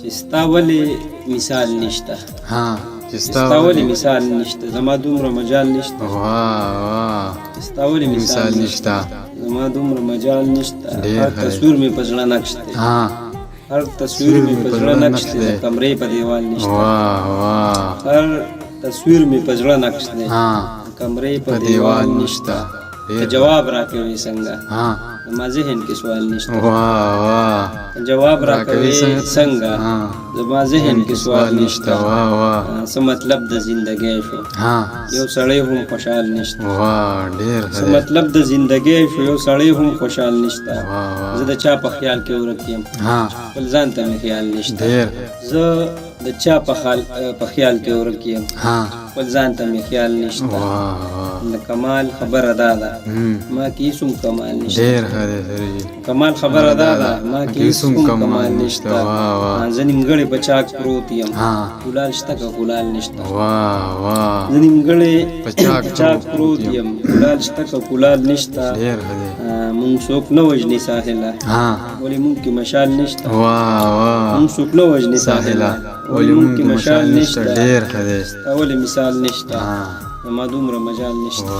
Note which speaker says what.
Speaker 1: چې ستا ولې مثال نشته.
Speaker 2: ها چې
Speaker 1: ستا ولې مثال نشته، زما دومره مجال نشته.
Speaker 2: واه
Speaker 1: چې ستا ولې
Speaker 2: مثال نشته،
Speaker 1: زما دومره مجال نشته. هر تصویر مې په زړه نقش دی، هر تصویر مې په زړه نقش دی، د کمرې په دیوال نشته.
Speaker 2: واه واه
Speaker 1: هر تصویر مې په زړه نقش دی، د کمرې په دیوال نشته. که جواب راکوي څنګه، زما ذهن کې سوال نشته.
Speaker 2: واه واه
Speaker 1: جواب راکوي څنګه، زما ذهن کې سوال نشته.
Speaker 2: واه واه
Speaker 1: څه مطلب د زندګۍ شو، یو سړی هم خوشحال نشته.
Speaker 2: واه ډېر
Speaker 1: څه مطلب د زندګۍ شو، یو سړی هم خوشحال نشته. زه د چا په خیال کې ورک یم، خپل ځان ته مې خیال نشته. زه د چا په خیال کې ورک یم، خپل ځان ته مې خیال نشته. د کمال خبره دا ده، ما کې هیڅ کمال نشته. کمال خبره دا ده، ما کې هیڅ کمال نشته. زه نیمګړی په چاک پروت یم، ګلال شته که ګلال نشته. زه نیمګړی په چاک پروت یم، ګلال شته که ګلال نشته. مونږ څوک نه وژني ساحله، ولې مونږ کې مشال نشته. مونږ څوک نه وژني ساحله، ولې مونږ کې مشال نشته. ولې مثال نشته، زما دومره مجال نشته.